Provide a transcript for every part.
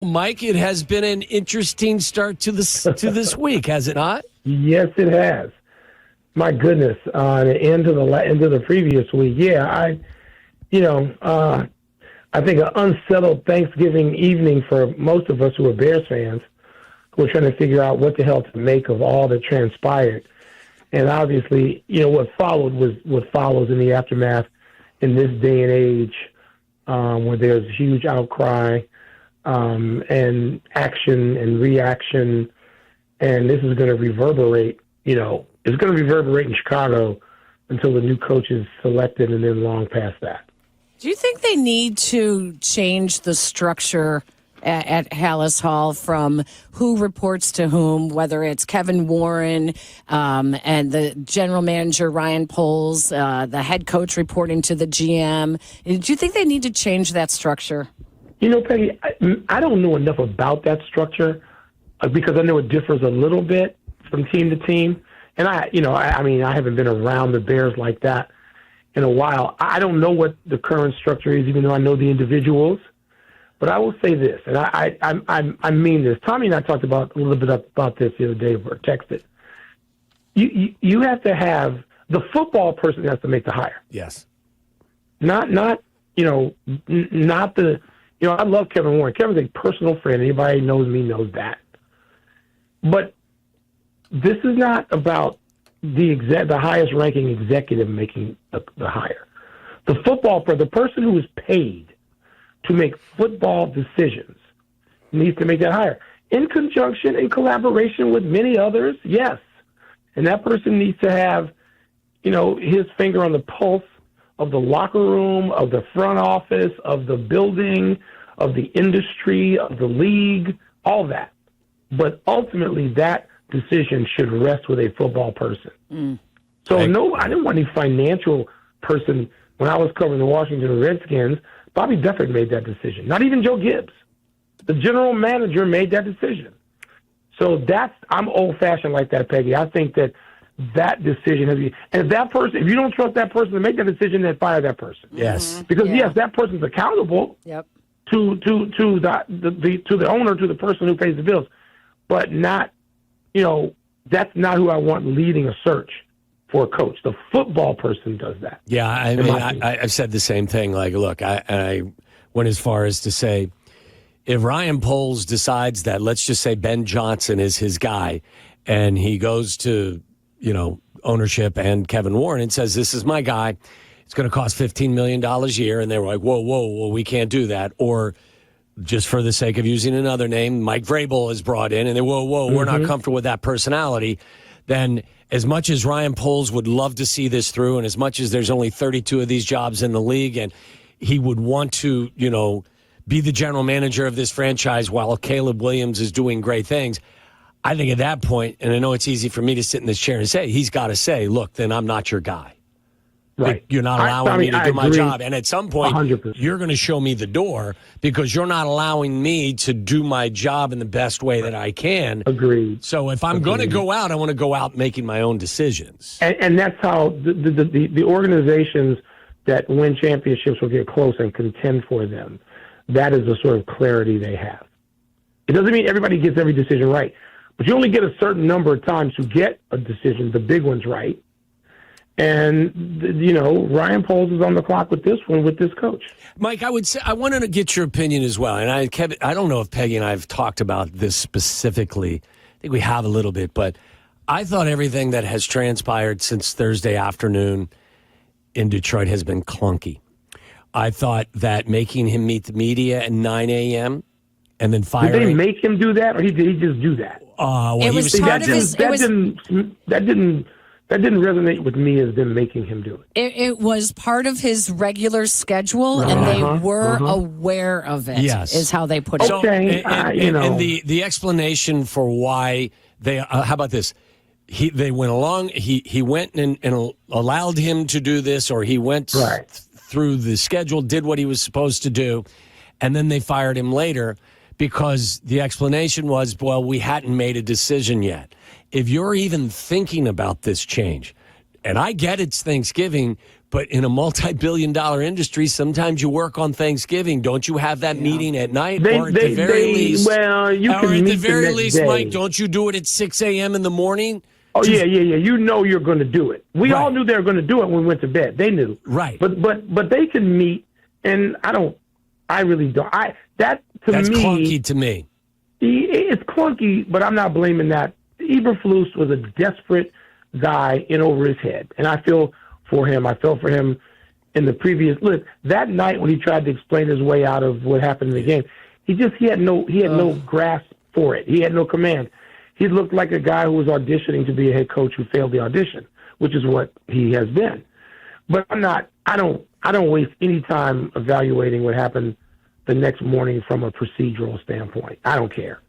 Mike, it has been an interesting start to this week, has it not? Yes, it has. My goodness, the end of the previous week. Yeah, I think an unsettled Thanksgiving evening for most of us who are Bears fans, who are trying to figure out what the hell to make of all that transpired. And obviously, what followed was what follows in the aftermath in this day and age, where there's huge outcry. And action and reaction, and this is going to reverberate, it's going to reverberate in Chicago until the new coach is selected and then long past that. Do you think they need to change the structure at Hallis Hall from who reports to whom, whether it's Kevin Warren and the general manager, Ryan Poles, the head coach reporting to the GM? Do you think they need to change that structure? Peggy, I don't know enough about that structure because I know it differs a little bit from team to team. And I haven't been around the Bears like that in a while. I don't know what the current structure is, even though I know the individuals. But I will say this, and I mean this. Tommy and I talked a little bit about this the other day, or texted. You have to have the football person has to make the hire. Yes. Not the. I love Kevin Warren. Kevin's a personal friend. Anybody who knows me knows that. But this is not about the highest ranking executive making the hire. The person who is paid to make football decisions needs to make that hire. In conjunction, in collaboration with many others, yes. And that person needs to have, his finger on the pulse of the locker room, of the front office, of the building, of the industry, of the league, all that. But ultimately, that decision should rest with a football person. So I didn't want any financial person. When I was covering the Washington Redskins, Bobby Duffert made that decision. Not even Joe Gibbs. The general manager made that decision. So I'm old-fashioned like that, Peggy. I think that decision has to be, and if you don't trust that person to make that decision, then fire that person. Yes. Because yes, that person's accountable. Yep. To the owner, to the person who pays the bills, but not, that's not who I want leading a search for a coach. The football person does that. Yeah, I've said the same thing. Like, look, I went as far as to say, if Ryan Poles decides that, let's just say Ben Johnson is his guy, and he goes to ownership and Kevin Warren and says, this is my guy, it's going to cost $15 million a year, and they were like, whoa, we can't do that. Or just for the sake of using another name, Mike Vrabel is brought in, and they, we're not comfortable with that personality. Then as much as Ryan Poles would love to see this through, and as much as there's only 32 of these jobs in the league, and he would want to, be the general manager of this franchise while Caleb Williams is doing great things, I think at that point, and I know it's easy for me to sit in this chair and say, he's got to say, look, then I'm not your guy. Right. You're not allowing me to do my job. And at some point, 100%. You're going to show me the door because you're not allowing me to do my job in the best way that I can. Agreed. So if I'm going to go out, I want to go out making my own decisions. And that's how the organizations that win championships will get close and contend for them. That is the sort of clarity they have. It doesn't mean everybody gets every decision right, but you only get a certain number of times to get a decision, the big ones, right. And, Ryan Poles is on the clock with this one, with this coach. Mike, I wanted to get your opinion as well. And I don't know if Peggy and I have talked about this specifically. I think we have a little bit, but I thought everything that has transpired since Thursday afternoon in Detroit has been clunky. I thought that making him meet the media at 9 a.m. and then firing. Did they make him do that, or did he just do that? It was part of his. That didn't resonate with me as them making him do it. It was part of his regular schedule, and they were aware of it. Yes, is how they put it. Okay, and the explanation for why they how about this? They went along. He went and allowed him to do this, or he went through the schedule, did what he was supposed to do, and then they fired him later because the explanation was, well, we hadn't made a decision yet. If you're even thinking about this change, And I get it's Thanksgiving, but in a multi-billion-dollar industry, sometimes you work on Thanksgiving. Don't you have that meeting at night, or at the very least? Well, you or can at meet the very next least, day. Mike, don't you do it at 6 a.m. in the morning? Oh, yeah. You know you're going to do it. We all knew they were going to do it when we went to bed. They knew. Right. But they can meet, and I really don't. That's clunky to me. It's clunky, but I'm not blaming that. Eberflus was a desperate guy in over his head, and I feel for him. I felt for him in the previous look that night when he tried to explain his way out of what happened in the game. He had no grasp for it. He had no command. He looked like a guy who was auditioning to be a head coach who failed the audition, which is what he has been. But I don't waste any time evaluating what happened the next morning from a procedural standpoint. I don't care.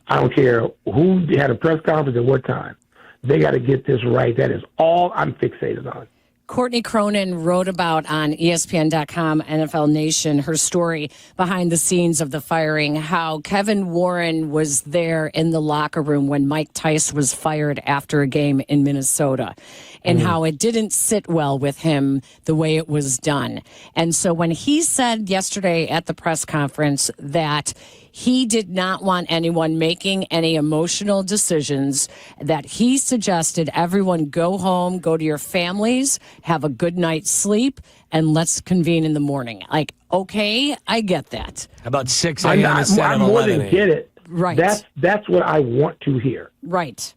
I don't care who had a press conference at what time. They got to get this right. That is all I'm fixated on. Courtney Cronin wrote about on ESPN.com, NFL Nation, her story behind the scenes of the firing, how Kevin Warren was there in the locker room when Mike Tice was fired after a game in Minnesota, and how it didn't sit well with him the way it was done. And so when he said yesterday at the press conference that he did not want anyone making any emotional decisions, that he suggested everyone go home, go to your families, have a good night's sleep, and let's convene in the morning. Like, okay, I get that. How about 6 a.m. instead I of more 11 than get it. Right. That's what I want to hear. Right.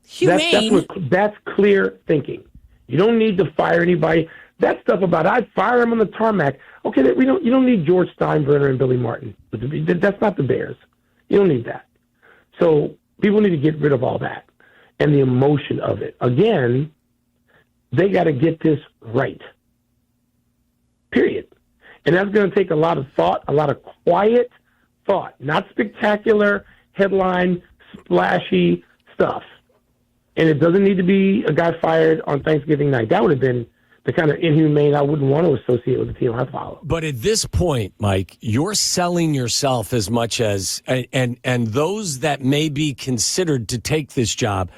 Humane. That's clear thinking. You don't need to fire anybody. That stuff about I'd fire him on the tarmac. Okay, you don't need George Steinbrenner and Billy Martin. That's not the Bears. You don't need that. So people need to get rid of all that and the emotion of it. Again, they got to get this right. Period. And that's going to take a lot of thought, a lot of quiet thought, not spectacular headline, splashy stuff. And it doesn't need to be a guy fired on Thanksgiving night. That would have been the kind of inhumane I wouldn't want to associate with the team I follow. But at this point, Mike, you're selling yourself as much as, and those that may be considered to take this job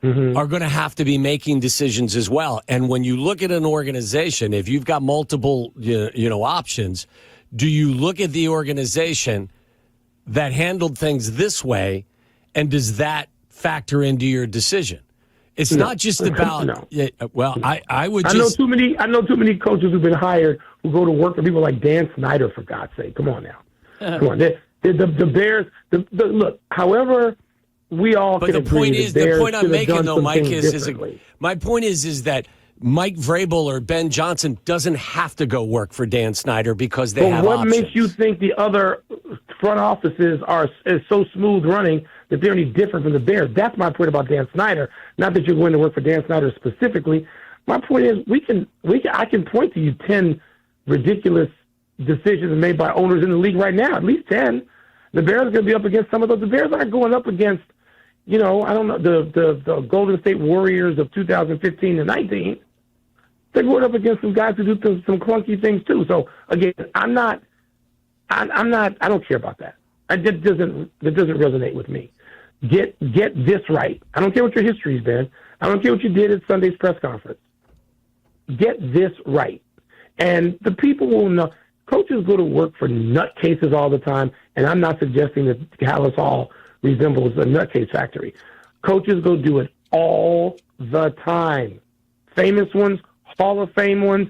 are going to have to be making decisions as well. And when you look at an organization, if you've got multiple, options, do you look at the organization that handled things this way, and does that factor into your decision? It's not just about. No. Well, I would. I know too many coaches who've been hired who go to work for people like Dan Snyder. For God's sake, come on now, come on. The Bears. Look. However, we all. But can the agree point the is, Bears the point I'm making though, Mike, my point is that Mike Vrabel or Ben Johnson doesn't have to go work for Dan Snyder because they have what options. Makes you think the other front offices is so smooth running that they're any different from the Bears? That's my point about Dan Snyder. Not that you're going to work for Dan Snyder specifically. My point is I can point to you 10 ridiculous decisions made by owners in the league right now, at least 10. The Bears are going to be up against some of those. The Bears aren't going up against, I don't know, the Golden State Warriors of 2015 to 19. They're going up against some guys who do some clunky things too. So again, I don't care about that. That doesn't resonate with me. Get this right. I don't care what your history's been. I don't care what you did at Sunday's press conference. Get this right. And the people will know. Coaches go to work for nutcases all the time, and I'm not suggesting that Hallis Hall resembles a nutcase factory. Coaches go do it all the time. Famous ones, Hall of Fame ones.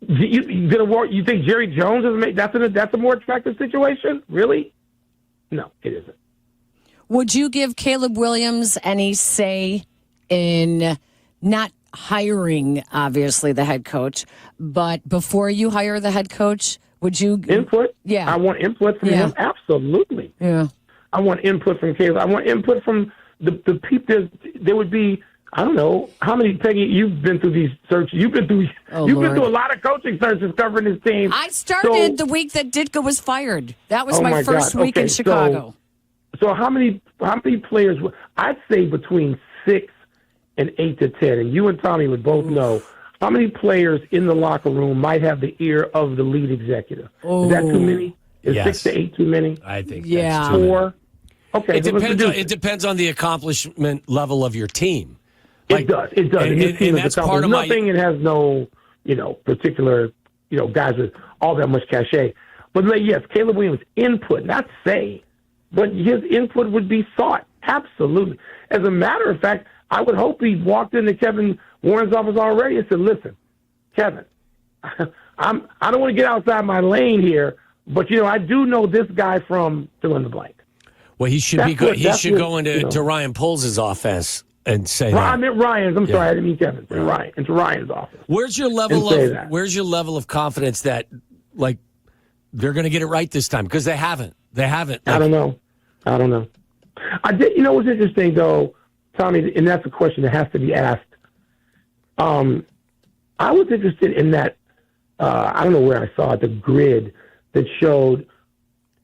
You think Jerry Jones that's a more attractive situation? Really? No, it isn't. Would you give Caleb Williams any say in not hiring, obviously, the head coach, but before you hire the head coach, would you input? Yeah, I want input from him. Absolutely. Yeah, I want input from Caleb. I want input from the people. There would be. I don't know how many, Peggy, you've been through these searches. You've been through a lot of coaching searches covering this team. I started the week that Ditka was fired. That was my first week in Chicago. So how many players? I'd say between 6 and 8 to 10. And you and Tommy would both know how many players in the locker room might have the ear of the lead executive. Is that too many? Is 6 to 8 too many? I think that's too many. 4. Okay, it depends on the accomplishment level of your team. It does. It does. And, this team and is that's accomplished part of nothing. It has no, particular, guys with all that much cachet. But yes, Caleb Williams' input, not say, but his input would be sought. Absolutely. As a matter of fact, I would hope he walked into Kevin Warren's office already and said, "Listen, Kevin, I don't want to get outside my lane here, but I do know this guy from fill in the blank." Well, he should go into Ryan Poles' office and say that. I meant Ryan's. I'm sorry, I didn't mean Kevin. Ryan, into Ryan's office. Where's your level of confidence that they're going to get it right this time? Because they haven't. They haven't. I don't know. I did. What's interesting though, Tommy, and that's a question that has to be asked. I was interested in that. I don't know where I saw it, the grid that showed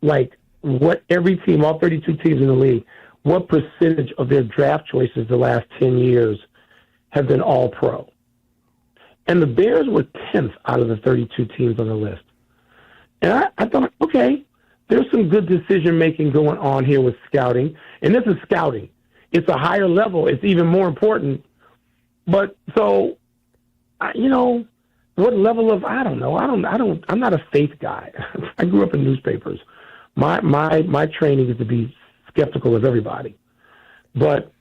what every team, all 32 teams in the league, what percentage of their draft choices the last 10 years have been all pro. And the Bears were 10th out of the 32 teams on the list. And I thought, okay, there's some good decision-making going on here with scouting. And this is scouting. It's a higher level. It's even more important. But so, what level of, I don't know. I'm not a faith guy. I grew up in newspapers. My training is to be skeptical of everybody. But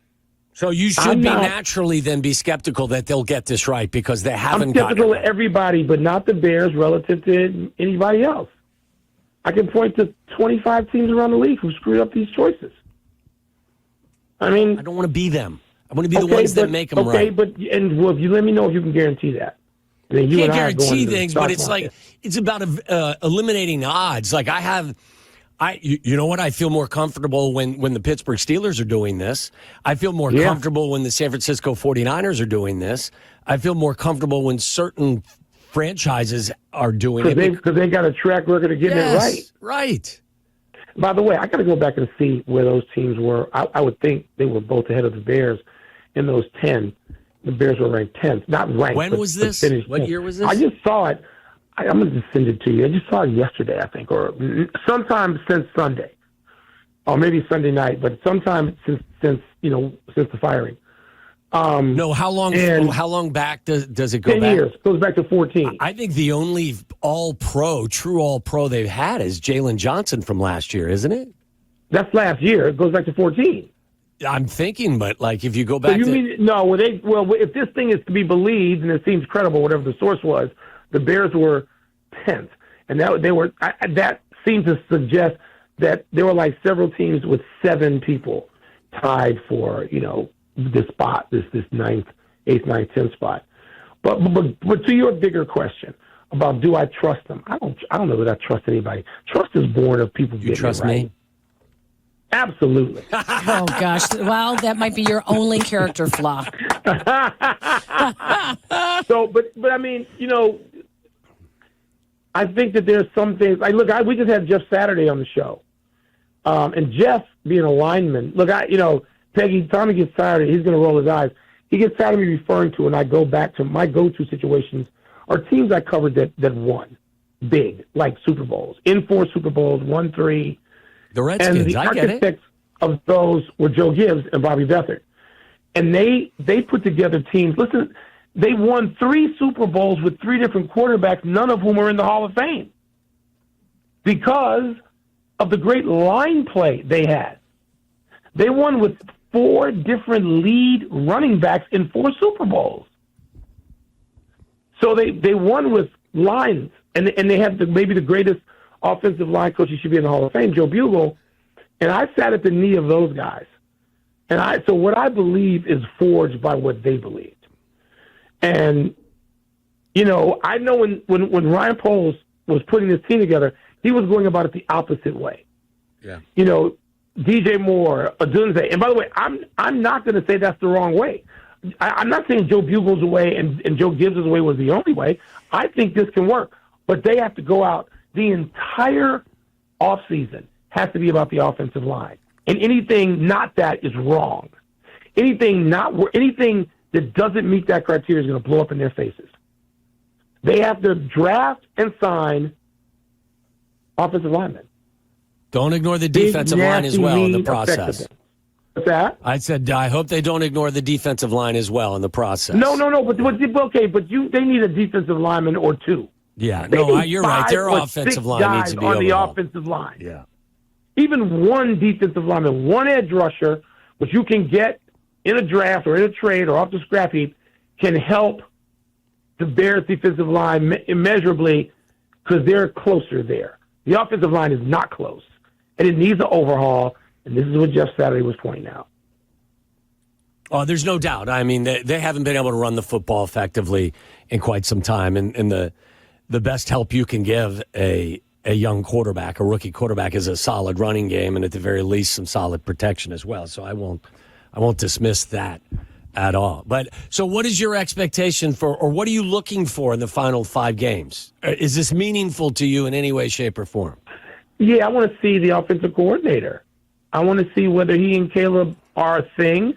so you should naturally then be skeptical that they'll get this right because they haven't gotten it. I'm skeptical of everybody, but not the Bears relative to anybody else. I can point to 25 teams around the league who screwed up these choices. I mean, I don't want to be them. I want to be the ones that make them right. Okay, but if you let me know if you can guarantee that. I mean, you can't guarantee things, but it's it's about eliminating odds. You know what? I feel more comfortable when the Pittsburgh Steelers are doing this. I feel more comfortable when the San Francisco 49ers are doing this. I feel more comfortable when certain franchises are doing it. Because they got a track record of getting it right. Right. By the way, I got to go back and see where those teams were. I would think they were both ahead of the Bears in those 10. The Bears were ranked 10th. Not ranked. When was this? What year was this? I just saw it. I'm going to send it to you. I just saw it yesterday, I think, or sometime since Sunday, or maybe Sunday night, but sometime since the firing. No, how long back does it go 10 back? 10 years. It goes back to 14. I think the only true all-pro they've had is Jalen Johnson from last year, isn't it? That's last year. It goes back to 14. I'm thinking, but if you go back if this thing is to be believed, and it seems credible, whatever the source was, the Bears were 10th, and that seemed to suggest that there were several teams with 7 people tied for this spot, this 9th, 8th, 9th, 10th spot. But to your bigger question about do I trust them? I don't know that I trust anybody. Trust is born of people getting it right. You trust me? Absolutely. Oh gosh! Well, that might be your only character flaw. But I mean, I think that there's some things. We just had Jeff Saturday on the show, and Jeff being a lineman. Peggy, Tommy gets tired. He's going to roll his eyes. He gets tired of me referring to, and I go back to my go-to situations are teams I covered that won big, like Super Bowls, in 4 Super Bowls, 1, 3. The Redskins, and the I get it. architects of those were Joe Gibbs and Bobby Beathard. And they put together teams. Listen, they won 3 Super Bowls with 3 different quarterbacks, none of whom are in the Hall of Fame, because of the great line play they had. They won with 4 different lead running backs in 4 Super Bowls. So they won with lines, and they have maybe the greatest offensive line coach. He should be in the Hall of Fame, Joe Bugel. And I sat at the knee of those guys. So what I believe is forged by what they believed. And, I know when Ryan Poles was putting this team together, he was going about it the opposite way. Yeah. DJ Moore, Adunze. And by the way, I'm not going to say that's the wrong way. I'm not saying Joe Bugel's way and Joe Gibbs' way was the only way. I think this can work. But they have to go out. The entire offseason has to be about the offensive line. And anything not that is wrong. Anything that doesn't meet that criteria is going to blow up in their faces. They have to draft and sign offensive linemen. Don't ignore the defensive line as well in the process. What's that? I said I hope they don't ignore the defensive line as well in the process. No. But okay, but they need a defensive lineman or two. Yeah, They no, need you're right. five Their or offensive six line needs guys to be on the overhauled. offensive line. Yeah. Even one defensive lineman, one edge rusher, which you can get in a draft or in a trade or off the scrap heap, can help the Bears' defensive line immeasurably because they're closer there. The offensive line is not close, and it needs an overhaul, and this is what Jeff Saturday was pointing out. Oh, there's no doubt. I mean, they haven't been able to run the football effectively in quite some time, and the best help you can give a young quarterback, a rookie quarterback, is a solid running game, and at the very least, some solid protection as well. So I won't dismiss that at all. But so what is your expectation for, or what are you looking for in the final 5 games? Is this meaningful to you in any way, shape, or form? Yeah, I want to see the offensive coordinator. I want to see whether he and Caleb are a thing.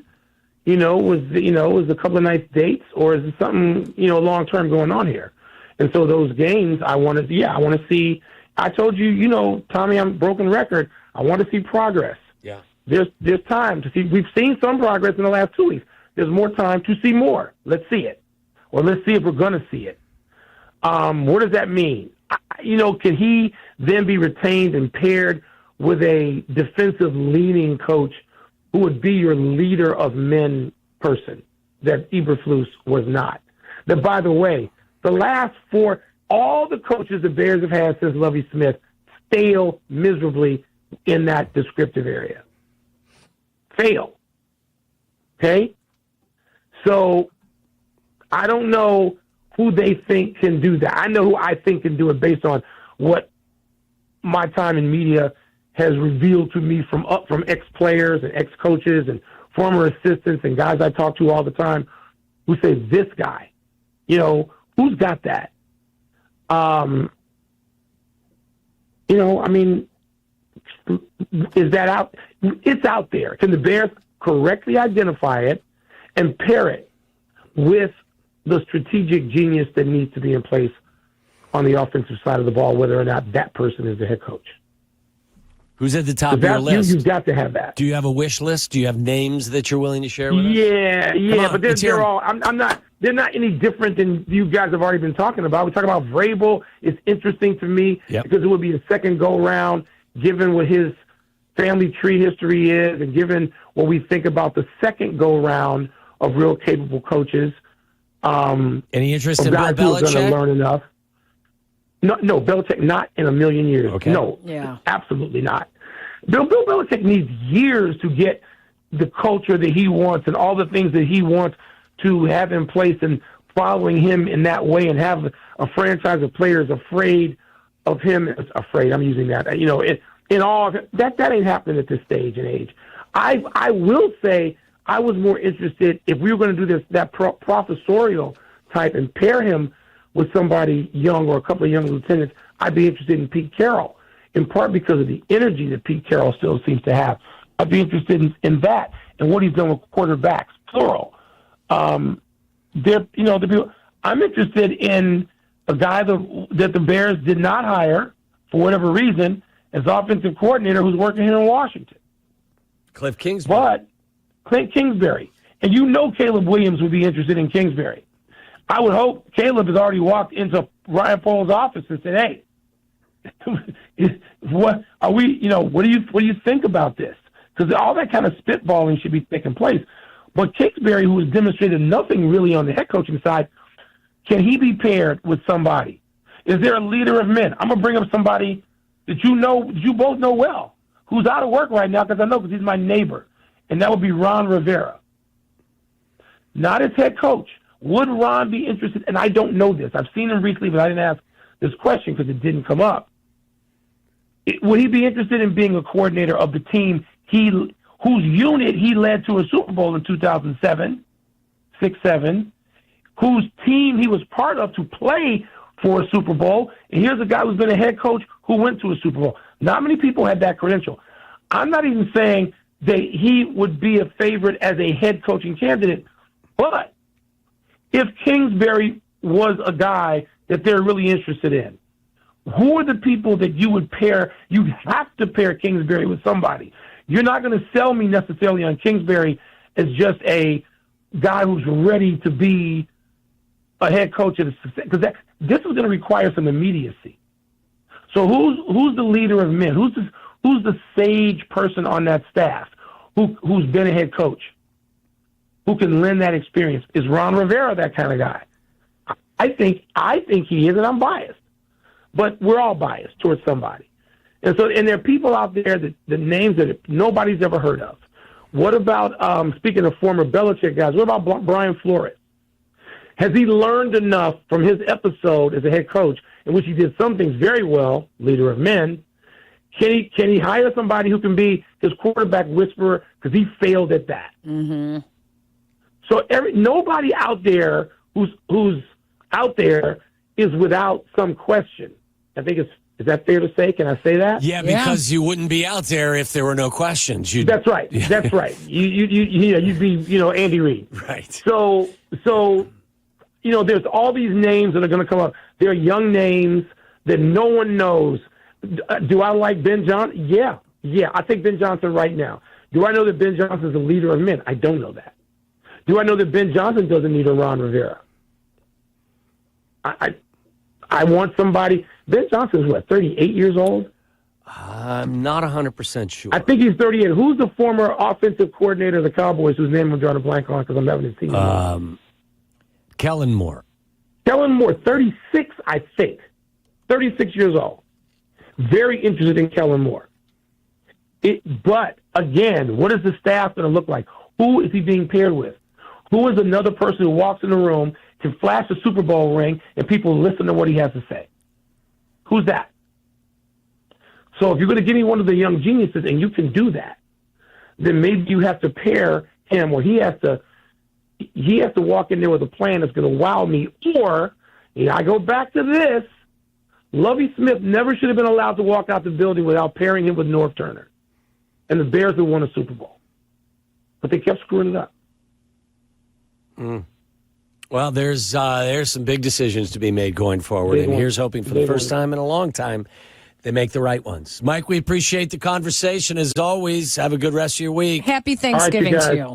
Was a couple of nice dates, or is it something, long term going on here? And so those games, I want to see. I told you, Tommy, I'm broken record. I want to see progress. Yeah. There's time to see. We've seen some progress in the last 2 weeks. There's more time to see more. Let's see it, or let's see if we're going to see it. What does that mean? Can he then be retained and paired with a defensive leaning coach who would be your leader of men person that Eberflus was not? That, by the way, the last 4, all the coaches the Bears have had since Lovie Smith fail miserably in that descriptive area. Fail. Okay? So I don't know who they think can do that. I know who I think can do it based on what my time in media has revealed to me from ex-players and ex-coaches and former assistants and guys I talk to all the time who say, this guy, who's got that? Is that out? It's out there. Can the Bears correctly identify it and pair it with the strategic genius that needs to be in place on the offensive side of the ball, whether or not that person is the head coach? Who's at the top of your list? You've got to have that. Do you have a wish list? Do you have names that you're willing to share with us? Yeah, but they're all. I'm not. They're not any different than you guys have already been talking about. We talk about Vrabel. It's interesting to me because it would be a second go round, given what his family tree history is, and given what we think about the second go round of real capable coaches. Any interest in Bill guys who are going to Belichick? learn enough. No, Belichick, not in a million years. Okay. No, absolutely not. Bill Belichick needs years to get the culture that he wants and all the things that he wants to have in place, and following him in that way, and have a franchise of players afraid of him. Afraid, I'm using that. In all of it, that ain't happening at this stage and age. I will say I was more interested if we were going to do that professorial type and pair him with somebody young or a couple of young lieutenants. I'd be interested in Pete Carroll, in part because of the energy that Pete Carroll still seems to have. I'd be interested in that and what he's done with quarterbacks, plural. I'm interested in a guy that the Bears did not hire for whatever reason as offensive coordinator, who's working here in Washington. Cliff Kingsbury. But Clint Kingsbury. And Caleb Williams would be interested in Kingsbury. I would hope Caleb has already walked into Ryan Poles' office and said, hey, what are we, what do you think about this? Because all that kind of spitballing should be taking place. But Kingsbury, who has demonstrated nothing really on the head coaching side, can he be paired with somebody? Is there a leader of men? I'm going to bring up somebody that you both know well, who's out of work right now, because he's my neighbor, and that would be Ron Rivera. Not as head coach. Would Ron be interested? And I don't know this. I've seen him recently, but I didn't ask this question because it didn't come up. Would he be interested in being a coordinator of the team whose unit he led to a Super Bowl in 2007, 6-7, whose team he was part of to play for a Super Bowl? And here's a guy who's been a head coach who went to a Super Bowl. Not many people had that credential. I'm not even saying that he would be a favorite as a head coaching candidate, but if Kingsbury was a guy that they're really interested in, who are the people that you would pair? You have to pair Kingsbury with somebody. You're not going to sell me necessarily on Kingsbury as just a guy who's ready to be a head coach of the success, because this is going to require some immediacy. So who's the leader of men? Who's the sage person on that staff who's been a head coach, who can lend that experience? Is Ron Rivera that kind of guy? I think he is, and I'm biased, but we're all biased towards somebody. And there are people out there the names that nobody's ever heard of. What about speaking of former Belichick guys? What about Brian Flores? Has he learned enough from his episode as a head coach, in which he did some things very well, leader of men? Can he hire somebody who can be his quarterback whisperer, because he failed at that? Mm-hmm. So nobody out there who's out there is without some question. I think is that fair to say? Can I say that? Yeah, because you wouldn't be out there if there were no questions. That's right. That's right. You'd be Andy Reid. Right. So there's all these names that are going to come up. They're young names that no one knows. Do I like Ben Johnson? Yeah. I think Ben Johnson right now. Do I know that Ben Johnson is a leader of men? I don't know that. Do I know that Ben Johnson doesn't need a Ron Rivera? I want somebody. Ben Johnson is 38 years old? I'm not 100% sure. I think he's 38. Who's the former offensive coordinator of the Cowboys, whose name I'm drawing a blank on because I'm having to see him? Kellen Moore. Kellen Moore, 36, I think. 36 years old. Very interested in Kellen Moore. But, again, what is the staff going to look like? Who is he being paired with? Who is another person who walks in the room, can flash a Super Bowl ring, and people listen to what he has to say? Who's that? So if you're going to give me one of the young geniuses, and you can do that, then maybe you have to pair him, or he has to walk in there with a plan that's going to wow me. Or, I go back to this, Lovie Smith never should have been allowed to walk out the building without pairing him with North Turner and the Bears who won a Super Bowl. But they kept screwing it up. Well, there's some big decisions to be made going forward, and here's hoping for the first time in a long time they make the right ones. Mike, we appreciate the conversation as always. Have a good rest of your week. Happy Thanksgiving to you.